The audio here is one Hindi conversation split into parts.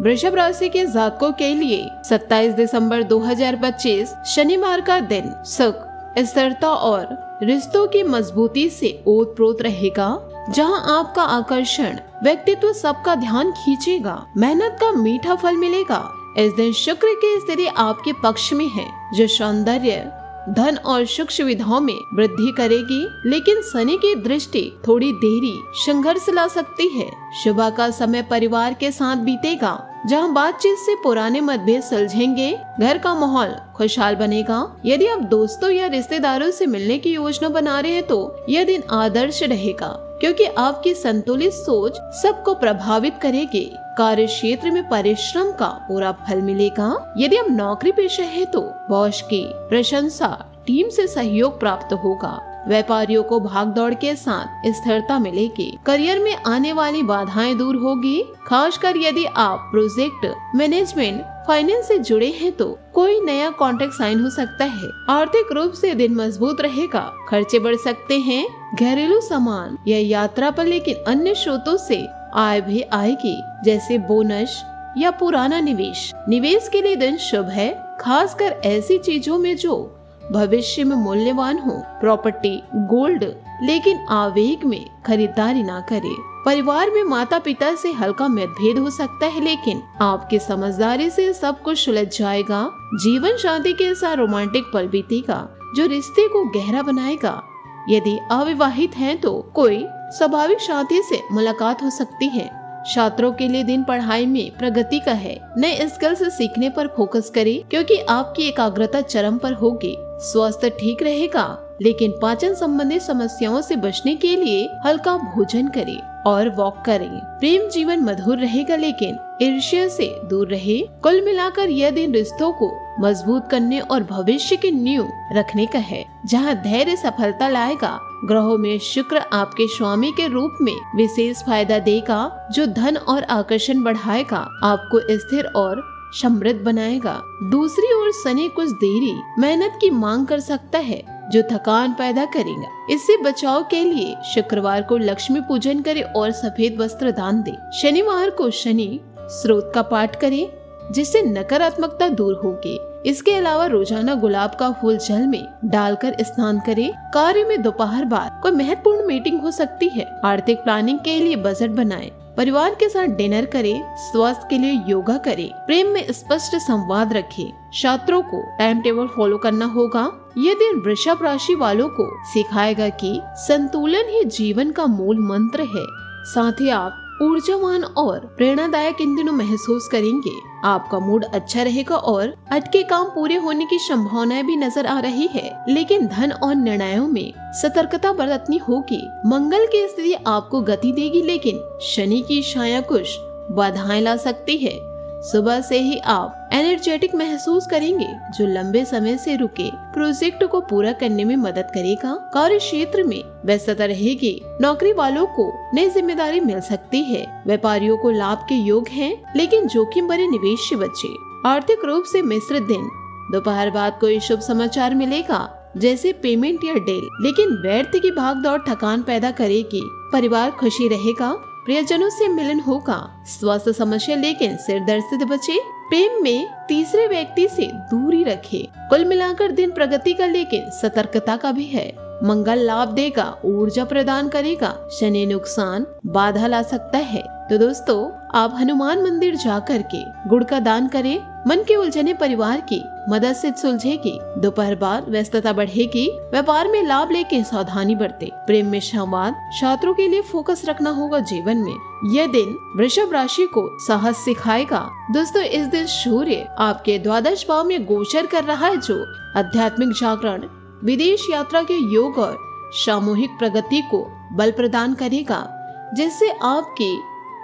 वृषभ राशि के जातकों के लिए 27 दिसंबर 2025 शनिवार का दिन सुख, स्थिरता और रिश्तों की मजबूती से ओतप्रोत रहेगा। जहां आपका आकर्षण व्यक्तित्व सबका ध्यान खींचेगा। मेहनत का मीठा फल मिलेगा। इस दिन शुक्र की स्थिति आपके पक्ष में है, जो सौंदर्य, धन और सुख सुविधाओं में वृद्धि करेगी। लेकिन शनि की दृष्टि थोड़ी देरी संघर्ष ला सकती है। सुबह का समय परिवार के साथ बीतेगा, जहां बातचीत से पुराने मतभेद सुलझेंगे। घर का माहौल खुशहाल बनेगा। यदि आप दोस्तों या रिश्तेदारों से मिलने की योजना बना रहे हैं तो यह दिन आदर्श रहेगा, क्योंकि आपकी संतुलित सोच सबको प्रभावित करेगी। कार्य क्षेत्र में परिश्रम का पूरा फल मिलेगा। यदि आप नौकरी पेशा है तो बॉस की प्रशंसा, टीम से सहयोग प्राप्त होगा। व्यापारियों को भागदौड़ के साथ स्थिरता मिलेगी। करियर में आने वाली बाधाएं दूर होगी। खासकर यदि आप प्रोजेक्ट मैनेजमेंट, फाइनेंस से जुड़े हैं तो कोई नया कॉन्ट्रैक्ट साइन हो सकता है। आर्थिक रूप से दिन मजबूत रहेगा। खर्चे बढ़ सकते हैं, घरेलू सामान या यात्रा पर, लेकिन अन्य स्रोतों से आय भी आएगी, जैसे बोनस या पुराना निवेश। निवेश के लिए दिन शुभ है, खासकर ऐसी चीजों में जो भविष्य में मूल्यवान हो। प्रॉपर्टी, गोल्ड, लेकिन आवेग में खरीदारी ना करें। परिवार में माता पिता से हल्का मतभेद हो सकता है, लेकिन आपकी समझदारी से सब कुछ सुलझ जाएगा। जीवन शांति के साथ रोमांटिक पल बीतेगा, जो रिश्ते को गहरा बनाएगा। यदि अविवाहित हैं तो कोई स्वाभाविक साथी से मुलाकात हो सकती है। छात्रों के लिए दिन पढ़ाई में प्रगति का है। नए स्किल्स सीखने पर फोकस करें, क्योंकि आपकी एकाग्रता चरम पर होगी। स्वास्थ्य ठीक रहेगा, लेकिन पाचन संबंधी समस्याओं से बचने के लिए हल्का भोजन करें और वॉक करें। प्रेम जीवन मधुर रहेगा, लेकिन ईर्ष्या से दूर रहे। कुल मिलाकर यह दिन रिश्तों को मजबूत करने और भविष्य की नींव रखने का है, जहां धैर्य सफलता लाएगा। ग्रहों में शुक्र आपके स्वामी के रूप में विशेष फायदा देगा, जो धन और आकर्षण बढ़ाएगा, आपको स्थिर और समृद्ध बनाएगा। दूसरी ओर शनि कुछ देरी मेहनत की मांग कर सकता है, जो थकान पैदा करेगा। इससे बचाव के लिए शुक्रवार को लक्ष्मी पूजन करें और सफेद वस्त्र दान दें। शनिवार को शनि स्रोत का पाठ करें, जिससे नकारात्मकता दूर होगी। इसके अलावा रोजाना गुलाब का फूल जल में डालकर स्नान करें। कार्य में दोपहर बाद कोई महत्वपूर्ण मीटिंग हो सकती है। आर्थिक प्लानिंग के लिए बजट बनाएं। परिवार के साथ डिनर करें। स्वास्थ्य के लिए योगा करें। प्रेम में स्पष्ट संवाद रखें। छात्रों को टाइम टेबल फॉलो करना होगा। यह दिन वृषभ राशि वालों को सिखाएगा कि संतुलन ही जीवन का मूल मंत्र है। साथ ही आप ऊर्जावान और प्रेरणादायक इन दिनों महसूस करेंगे। आपका मूड अच्छा रहेगा और अटके काम पूरे होने की संभावनाएं भी नजर आ रही है, लेकिन धन और निर्णयों में सतर्कता बरतनी होगी। मंगल की स्थिति आपको गति देगी, लेकिन शनि की छाया कुछ बाधाएं ला सकती है। सुबह से ही आप एनर्जेटिक महसूस करेंगे, जो लंबे समय से रुके प्रोजेक्ट को पूरा करने में मदद करेगा। कार्य क्षेत्र में व्यस्तता रहेगी। नौकरी वालों को नई जिम्मेदारी मिल सकती है। व्यापारियों को लाभ के योग हैं, लेकिन जोखिम भरे निवेश से बचें। आर्थिक रूप से मिश्रित दिन। दोपहर बाद कोई शुभ समाचार मिलेगा, जैसे पेमेंट या डील, लेकिन व्यर्थ की भागदौड़ थकान पैदा करेगी। परिवार खुशी रहेगा। प्रियजनों से मिलन होगा। स्वास्थ्य समस्या, लेकिन सिर दर्द से बचे। प्रेम में तीसरे व्यक्ति से दूरी रखे। कुल मिलाकर दिन प्रगति का, लेकिन सतर्कता का भी है। मंगल लाभ देगा, ऊर्जा प्रदान करेगा। शनि नुकसान, बाधा ला सकता है। तो दोस्तों, आप हनुमान मंदिर जाकर के गुड़ का दान करें। मन के उलझने परिवार की मदद से सुलझेगी। दोपहर बाद व्यस्तता बढ़ेगी। व्यापार में लाभ लेके सावधानी बरते। प्रेम में संवाद, छात्रों के लिए फोकस रखना होगा जीवन में। यह दिन वृषभ राशि को साहस सिखाएगा। दोस्तों, इस दिन सूर्य आपके द्वादश भाव में गोचर कर रहा है, जो आध्यात्मिक जागरण, विदेश यात्रा के योग और सामूहिक प्रगति को बल प्रदान करेगा, जिससे आपकी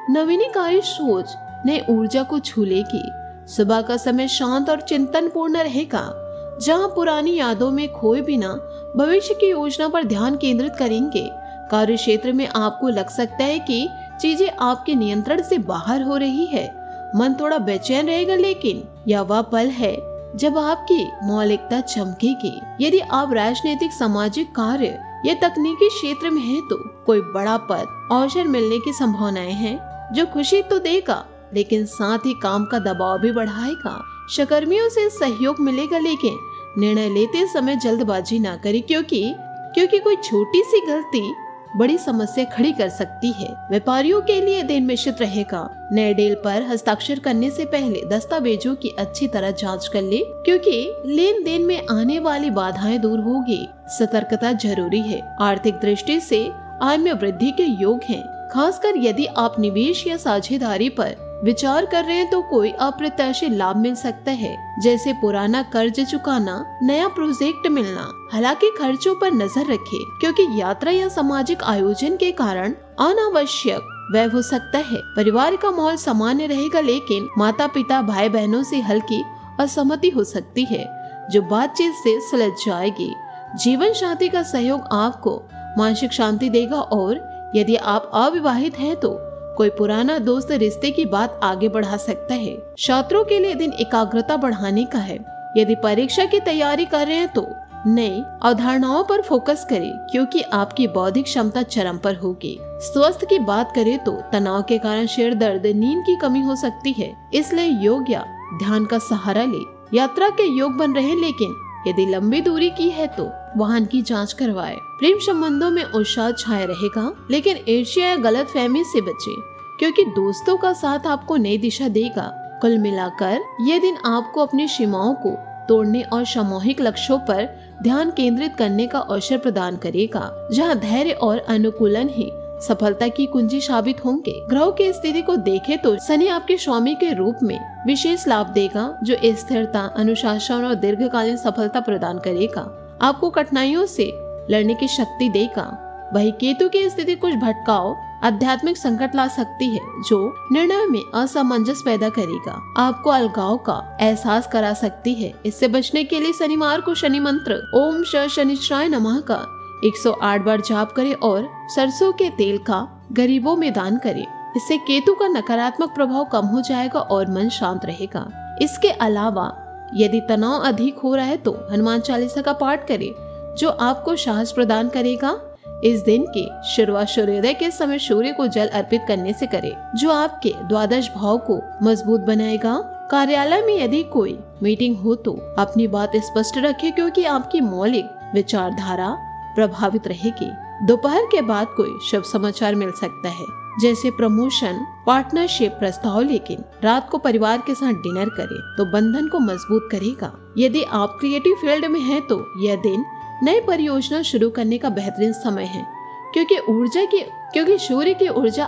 नवीनकारी सोच नई ऊर्जा को छू लेगी। सुबह का समय शांत और चिंतन पूर्ण रहेगा, जहां पुरानी यादों में खोए बिना भविष्य की योजना पर ध्यान केंद्रित करेंगे। कार्य क्षेत्र में आपको लग सकता है कि चीजें आपके नियंत्रण से बाहर हो रही है। मन थोड़ा बेचैन रहेगा, लेकिन यह वह पल है जब आपकी मौलिकता चमकेगी। यदि आप राजनीतिक, सामाजिक कार्य या तकनीकी क्षेत्र में है तो कोई बड़ा पद, अवसर मिलने की संभावनाएं हैं, जो खुशी तो देगा, लेकिन साथ ही काम का दबाव भी बढ़ाएगा। सहकर्मियों से सहयोग मिलेगा, लेकिन निर्णय लेते समय जल्दबाजी ना करें, क्योंकि कोई छोटी सी गलती बड़ी समस्या खड़ी कर सकती है। व्यापारियों के लिए दिन मिश्रित रहेगा। नए डील पर हस्ताक्षर करने से पहले दस्तावेजों की अच्छी तरह जांच कर ले, क्योंकि लेन देन में आने वाली बाधाएं दूर होगी। सतर्कता जरूरी है। आर्थिक दृष्टि से आय में वृद्धि के योग हैं। खासकर यदि आप निवेश या साझेदारी पर विचार कर रहे हैं तो कोई अप्रत्याशित लाभ मिल सकता है, जैसे पुराना कर्ज चुकाना, नया प्रोजेक्ट मिलना। हालांकि खर्चों पर नजर रखें, क्योंकि यात्रा या सामाजिक आयोजन के कारण अनावश्यक व्यय हो सकता है। परिवार का माहौल सामान्य रहेगा, लेकिन माता पिता भाई बहनों से हल्की असहमति हो सकती है, जो बातचीत से सुलझ जाएगी। जीवन साथी का सहयोग आपको मानसिक शांति देगा, और यदि आप अविवाहित हैं तो कोई पुराना दोस्त रिश्ते की बात आगे बढ़ा सकता है। छात्रों के लिए दिन एकाग्रता बढ़ाने का है। यदि परीक्षा की तैयारी कर रहे हैं तो नई अवधारणाओं पर फोकस करें, क्योंकि आपकी बौद्धिक क्षमता चरम पर होगी। स्वास्थ्य की बात करें तो तनाव के कारण सिर दर्द, नींद की कमी हो सकती है, इसलिए योग या ध्यान का सहारा ले। यात्रा के योग बन रहे, लेकिन यदि लंबी दूरी की है तो वाहन की जांच करवाएं। प्रेम संबंधों में उत्साह छाया रहेगा, लेकिन ईर्ष्या या गलतफहमी से बचें, क्योंकि दोस्तों का साथ आपको नई दिशा देगा। कुल मिलाकर ये दिन आपको अपनी सीमाओं को तोड़ने और सामूहिक लक्ष्यों पर ध्यान केंद्रित करने का अवसर प्रदान करेगा, जहां धैर्य और अनुकूलन ही सफलता की कुंजी साबित होंगे। ग्रहों की स्थिति को देखें तो शनि आपके स्वामी के रूप में विशेष लाभ देगा, जो स्थिरता, अनुशासन और दीर्घकालीन सफलता प्रदान करेगा। आपको कठिनाइयों से लड़ने की शक्ति देगा। वही केतु की स्थिति कुछ भटकाव, आध्यात्मिक संकट ला सकती है, जो निर्णय में असमंजस पैदा करेगा। आपको अलगाव का एहसास करा सकती है। इससे बचने के लिए शनिवार को शनि मंत्र ओम शनिश्चराय नमः का 108 बार जाप करें और सरसों के तेल का गरीबों में दान करें। इससे केतु का नकारात्मक प्रभाव कम हो जाएगा और मन शांत रहेगा। इसके अलावा यदि तनाव अधिक हो रहा है तो हनुमान चालीसा का पाठ करें, जो आपको साहस प्रदान करेगा। इस दिन की शुरुआत सूर्योदय के समय सूर्य को जल अर्पित करने से करें, जो आपके द्वादश भाव को मजबूत बनाएगा। कार्यालय में यदि कोई मीटिंग हो तो अपनी बात स्पष्ट रखें, क्योंकि आपकी मौलिक विचारधारा प्रभावित रहेगी। दोपहर के बाद कोई शुभ समाचार मिल सकता है, जैसे प्रमोशन, पार्टनरशिप प्रस्ताव, लेकिन रात को परिवार के साथ डिनर करें तो बंधन को मजबूत करेगा। यदि आप क्रिएटिव फील्ड में हैं तो यह दिन नई परियोजना शुरू करने का बेहतरीन समय है, क्योंकि सूर्य की ऊर्जा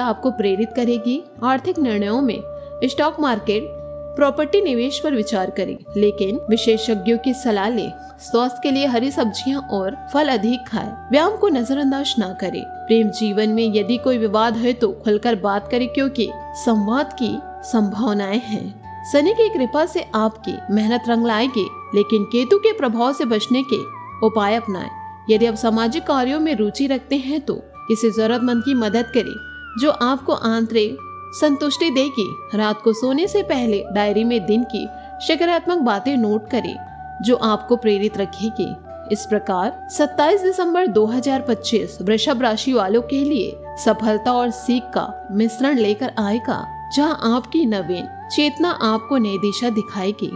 आपको प्रेरित करेगी। आर्थिक निर्णयों में स्टॉक मार्केट, प्रॉपर्टी निवेश पर विचार करें, लेकिन विशेषज्ञों की सलाह लें। स्वास्थ्य के लिए हरी सब्जियां और फल अधिक खाएं। व्यायाम को नजरअंदाज ना करें। प्रेम जीवन में यदि कोई विवाद है तो खुलकर बात करें, क्योंकि संवाद की संभावनाएं हैं। शनि की कृपा से आपकी मेहनत रंग लाएगी, लेकिन केतु के प्रभाव से बचने के उपाय अपनाएं। यदि आप सामाजिक कार्यों में रुचि रखते हैं तो किसी जरूरतमंद की मदद करें, जो आपको आंतरिक संतुष्टि देगी। रात को सोने से पहले डायरी में दिन की सकारात्मक बातें नोट करें, जो आपको प्रेरित रखेगी। इस प्रकार 27 दिसंबर 2025 वृषभ राशि वालों के लिए सफलता और सीख का मिश्रण लेकर आएगा, जहां आपकी नवीन चेतना आपको नई दिशा दिखाएगी।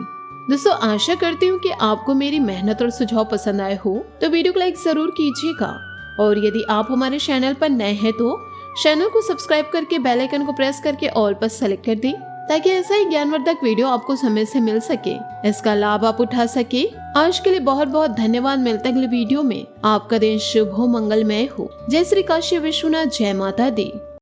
दोस्तों, आशा करती हूँ कि आपको मेरी मेहनत और सुझाव पसंद आए हो, तो वीडियो को लाइक जरूर कीजिएगा। और यदि आप हमारे चैनल पर नए हैं तो चैनल को सब्सक्राइब करके बेल आइकन को प्रेस करके ऑल पर सेलेक्ट कर दें, ताकि ऐसा ही ज्ञानवर्धक वीडियो आपको समय से मिल सके, इसका लाभ आप उठा सके। आज के लिए बहुत बहुत धन्यवाद। मिलते हैं अगले वीडियो में। आपका दिन शुभ हो, मंगलमय हो। जय श्री काशी विश्वनाथ, जय माता दी।